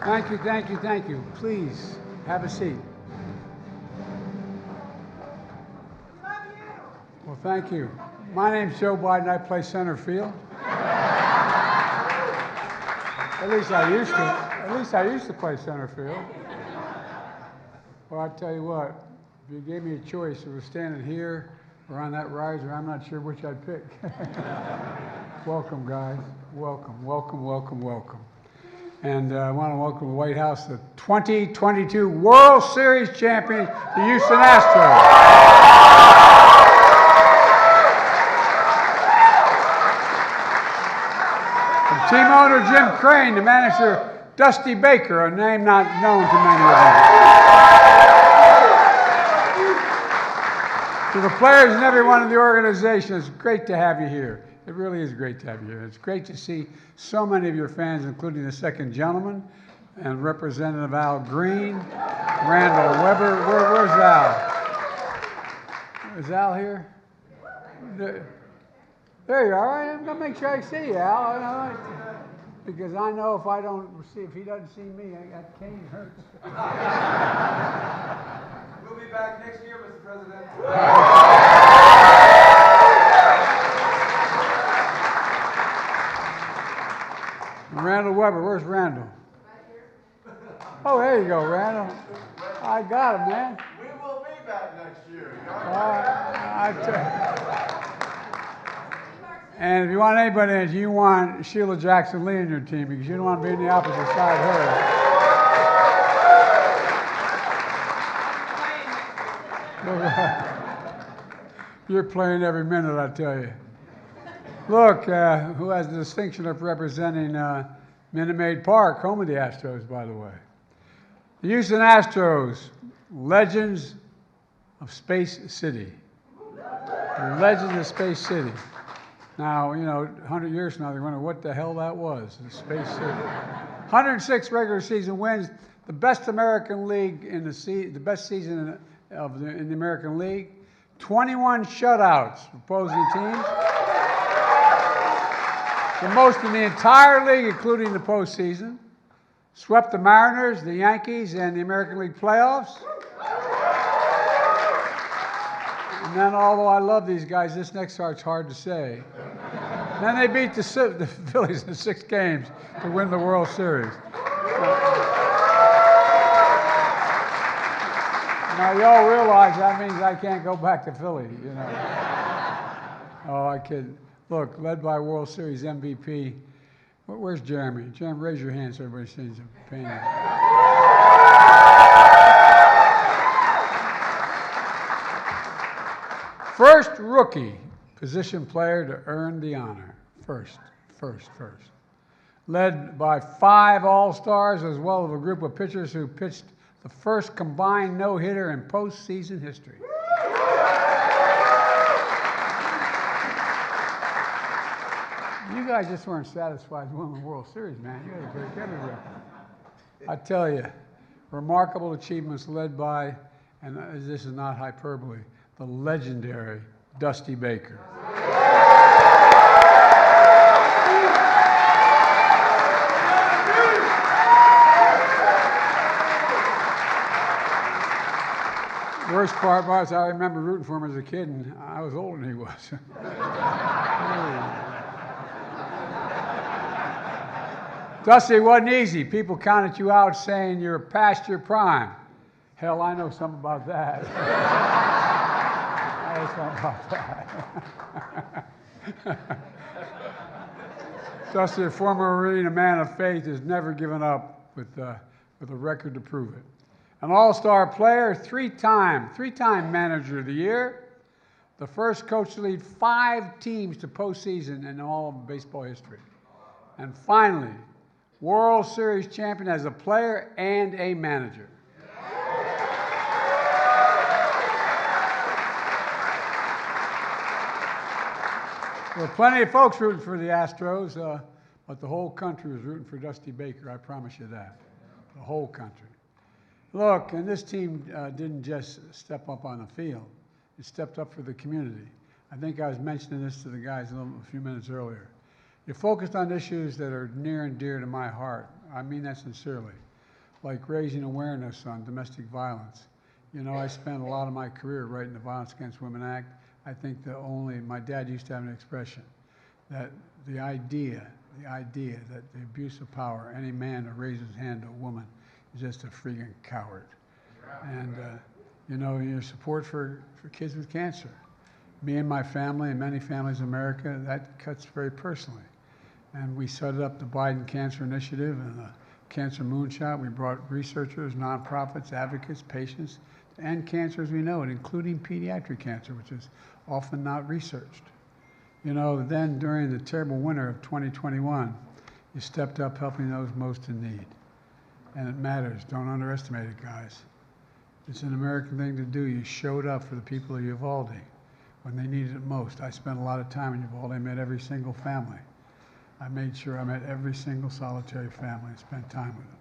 Thank you, thank you, thank you. Please, have a seat. Well, thank you. My name's Joe Biden. I play center field. At least I used to play center field. Well, I tell you what, if you gave me a choice of standing here or on that riser, I'm not sure which I'd pick. Welcome, guys. Welcome, welcome, welcome, welcome. And I want to welcome the White House, the 2022 World Series champions, the Houston Astros. Team owner Jim Crane, the manager Dusty Baker, a name not known to many of you. To the players and everyone in the organization, it's great to have you here. It really is great to have you here. It's great to see so many of your fans, including the second gentleman and Representative Al Green, Randall Weber. Where's Al? Is Al here? There you are. I'm going to make sure I see you, Al. Because I know if he doesn't see me, that cane hurts. We'll be back next year, Mr. President. Randall Weber, where's Randall? Right here. Oh, there you go, Randall. I got him, man. We will be back next year. And if you want anybody, you want Sheila Jackson Lee in your team because you don't want to be on the opposite side of her. You're playing every minute, I tell you. Look, who has the distinction of representing Minute Maid Park, home of the Astros, by the way. The Houston Astros, legends of Space City. The legends of Space City. Now, 100 years from now, they wonder what the hell that was, the Space City. 106 regular season wins, the best American league in the best season in the American League. 21 shutouts for opposing teams. The most in the entire league, including the postseason. Swept the Mariners, the Yankees, and the American League playoffs. And then, although I love these guys, this next part's hard to say. Then they beat the Phillies in 6 games to win the World Series. Now, y'all realize that means I can't go back to Philly, Oh, I kid. Look, led by World Series MVP. Where's Jeremy? Jeremy, raise your hand so everybody sees him. First rookie position player to earn the honor. First. Led by 5 All-Stars as well as a group of pitchers who pitched the first combined no-hitter in postseason history. You guys just weren't satisfied with winning the World Series, man. You had to break everywhere. I tell you, remarkable achievements led by, and this is not hyperbole, the legendary Dusty Baker. Worst part was I remember rooting for him as a kid, and I was older than he was. Dusty, it wasn't easy. People counted you out saying you're past your prime. Hell, I know something about that. I know something about that. Dusty, a former Marine, a man of faith, has never given up with a record to prove it. An all-star player, three-time manager of the year, the first coach to lead 5 teams to postseason in all of baseball history. And finally, World Series champion as a player and a manager. There were plenty of folks rooting for the Astros, but the whole country was rooting for Dusty Baker, I promise you that. The whole country. Look, and this team didn't just step up on the field. It stepped up for the community. I think I was mentioning this to the guys a few minutes earlier. You focused on issues that are near and dear to my heart. I mean that sincerely. like raising awareness on domestic violence. You know, I spent a lot of my career writing the Violence Against Women Act. I think my dad used to have an expression that the idea that the abuse of power, any man who raises his hand to a woman is just a freaking coward. And, you know, your support for kids with cancer. Me and my family and many families in America, that cuts very personally. And we set up the Biden Cancer Initiative and the Cancer Moonshot. We brought researchers, nonprofits, advocates, patients to end cancer as we know it, including pediatric cancer, which is often not researched. You know, then during the terrible winter of 2021, you stepped up helping those most in need. And it matters. Don't underestimate it, guys. It's an American thing to do. You showed up for the people of Uvalde when they needed it most. I spent a lot of time in Uvalde. I met every single family. I made sure I met every single solitary family and spent time with them.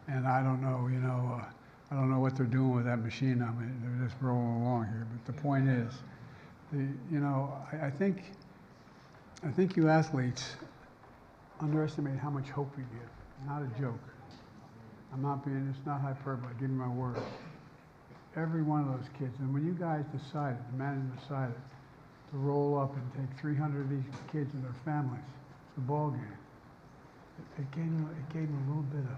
And I don't know, you know, I don't know what they're doing with that machine. I mean, they're just rolling along here. But the point is, you know, I think you athletes underestimate how much hope you give. Not a joke. I'm not being, it's not hyperbole. Give me my word. Every one of those kids, and when you guys decided, the management decided to roll up and take 300 of these kids and their families to the ball game, it gave them a little bit of,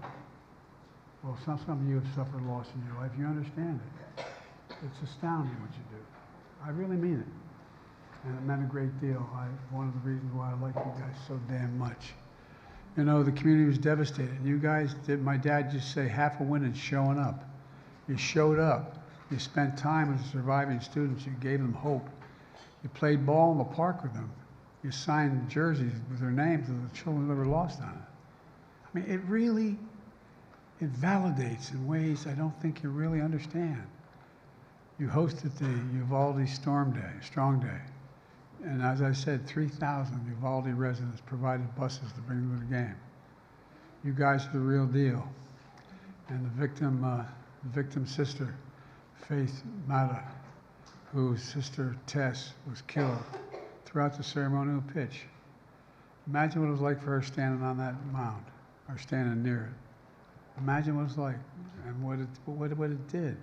well, some of you have suffered loss in your life. You understand it. It's astounding what you do. I really mean it. And it meant a great deal. One of the reasons why I like you guys so damn much. You know, the community was devastated. You guys did, my dad just say half a win is showing up. You showed up. You spent time with the surviving students. You gave them hope. You played ball in the park with them. You signed jerseys with their names of the children that were lost on it. I mean, it validates in ways I don't think you really understand. You hosted the Uvalde Strong Day. And as I said, 3,000 Uvalde residents provided buses to bring them to the game. You guys are the real deal. And the victim's sister, Faith Mata, whose sister Tess was killed throughout the ceremonial pitch. Imagine what it was like for her standing on that mound, or standing near it. Imagine what it was like and what it did.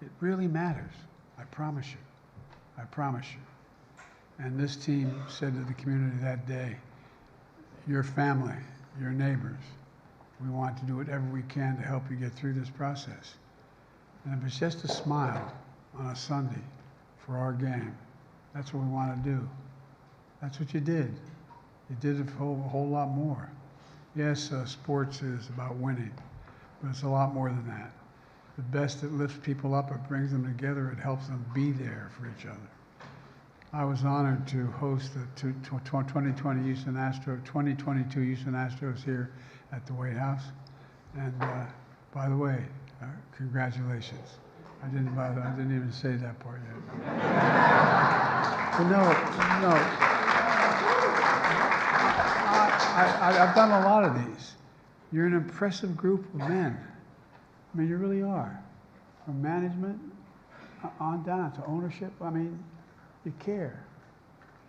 It really matters. I promise you. I promise you. And this team said to the community that day, your family, your neighbors, we want to do whatever we can to help you get through this process. And if it's just a smile on a Sunday for our game, that's what we want to do. That's what you did. You did a whole lot more. Yes, sports is about winning, but it's a lot more than that. The best, it lifts people up, it brings them together, it helps them be there for each other. I was honored to host the 2022 Houston Astros here at the White House. And by the way, congratulations. I didn't even say that part yet. But no. I've done a lot of these. You're an impressive group of men. I mean, you really are. From management on down to ownership, I mean, you care.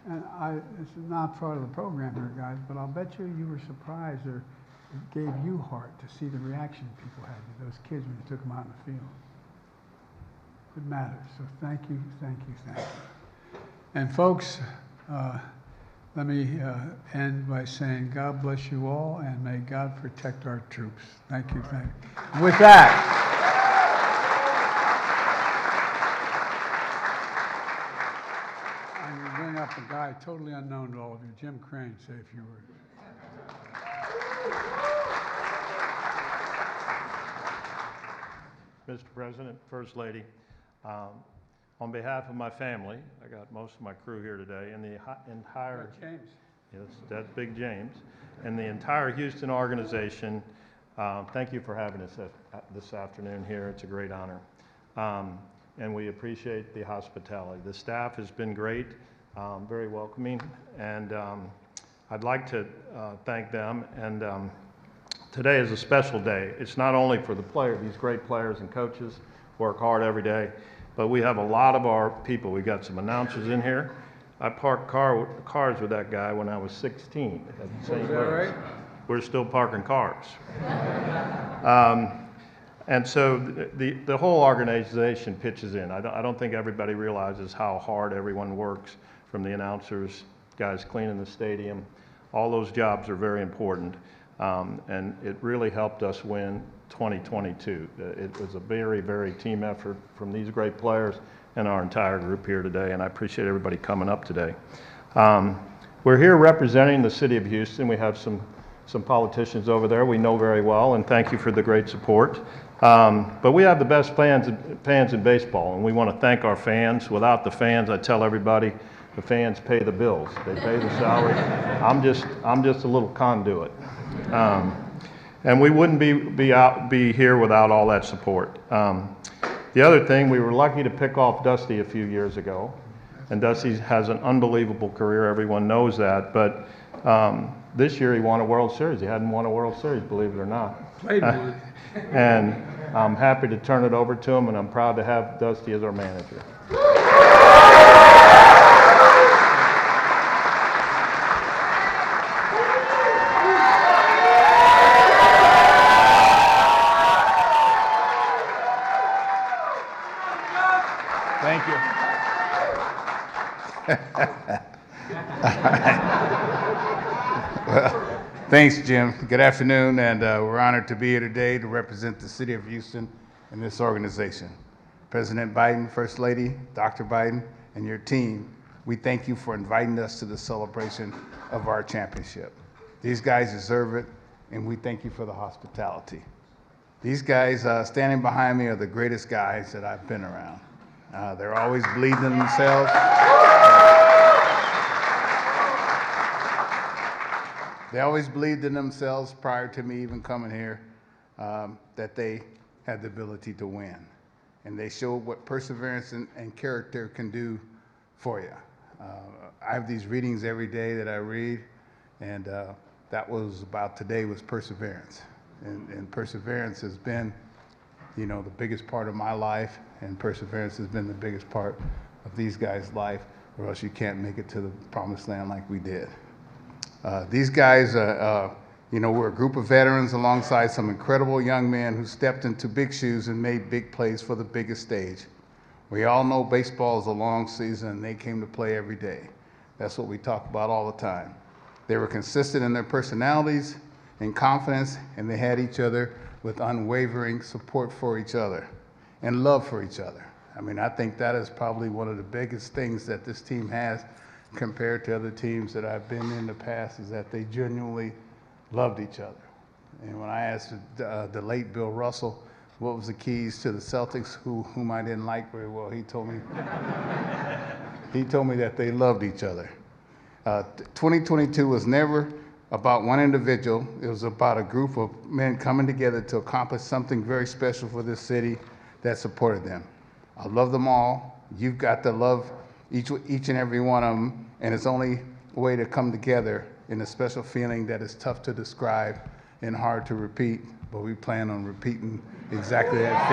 And this is not part of the program here, guys, but I'll bet you were surprised, or it gave you heart to see the reaction people had to those kids when you took them out in the field. It matters. So thank you. And folks, let me end by saying God bless you all, and may God protect our troops. Thank you. With that, I'm going to bring up a guy totally unknown to all of you, Jim Crane, say a few words. Mr. President, First Lady, on behalf of my family, I got most of my crew here today, and the entire James. Yes, that's Big James, and the entire Houston organization. Thank you for having us this afternoon here. It's a great honor, and we appreciate the hospitality. The staff has been great, very welcoming, and I'd like to thank them. And today is a special day. It's not only for the players; these great players and coaches work hard every day, but we have a lot of our people. We got some announcers in here. I parked cars with that guy when I was 16 at St. Louis. Right? We're still parking cars. And so the whole organization pitches in. I don't think everybody realizes how hard everyone works, from the announcers, guys cleaning the stadium. All those jobs are very important. And it really helped us win 2022. It was a very, very team effort from these great players and our entire group here today, and I appreciate everybody coming up today. We're here representing the city of Houston. We have some politicians over there we know very well, and thank you for the great support. But we have the best fans in baseball, and we want to thank our fans. Without the fans, I tell everybody, the fans pay the bills. They pay the salary. I'm just a little conduit. And we wouldn't be here without all that support. The other thing, we were lucky to pick off Dusty a few years ago, and Dusty has an unbelievable career. Everyone knows that, but this year he won a World Series. He hadn't won a World Series, believe it or not. Played one. And I'm happy to turn it over to him, and I'm proud to have Dusty as our manager. Thank you. Well, thanks, Jim. Good afternoon, and we're honored to be here today to represent the city of Houston and this organization. President Biden, First Lady, Dr. Biden, and your team, we thank you for inviting us to the celebration of our championship. These guys deserve it, and we thank you for the hospitality. These guys standing behind me are the greatest guys that I've been around. They're always believing in themselves. They always believed in themselves prior to me even coming here, that they had the ability to win. And they showed what perseverance and character can do for you. I have these readings every day that I read, and that was about today was perseverance. And perseverance has been, the biggest part of my life, and perseverance has been the biggest part of these guys' life, or else you can't make it to the promised land like we did. These guys, we're a group of veterans alongside some incredible young men who stepped into big shoes and made big plays for the biggest stage. We all know baseball is a long season, and they came to play every day. That's what we talk about all the time. They were consistent in their personalities and confidence, and they had each other with unwavering support for each other and love for each other. I mean, I think that is probably one of the biggest things that this team has compared to other teams that I've been in the past, is that they genuinely loved each other. And when I asked the late Bill Russell what was the keys to the Celtics, whom I didn't like very well, he told me that they loved each other. 2022 was never about one individual. It was about a group of men coming together to accomplish something very special for this city that supported them. I love them all. You've got to love each and every one of them, and it's only a way to come together in a special feeling that is tough to describe and hard to repeat, but we plan on repeating exactly that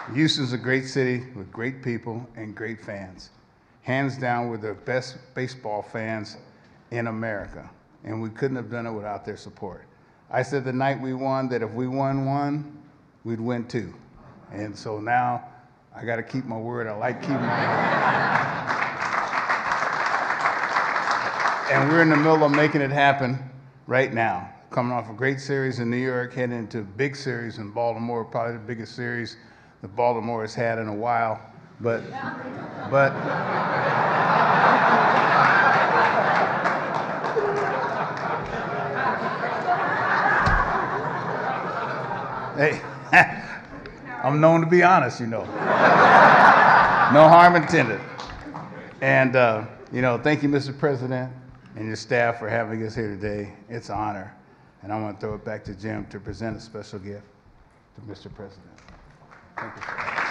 feeling. Houston's a great city with great people and great fans. Hands down, we're the best baseball fans in America, and we couldn't have done it without their support. I said the night we won that if we won one, we'd win two. And so now I got to keep my word. I like keeping my word. And we're in the middle of making it happen right now. Coming off a great series in New York, heading into a big series in Baltimore, probably the biggest series that Baltimore has had in a while. But hey, I'm known to be honest, No harm intended. And, thank you, Mr. President, and your staff for having us here today. It's an honor. And I want to throw it back to Jim to present a special gift to Mr. President. Thank you.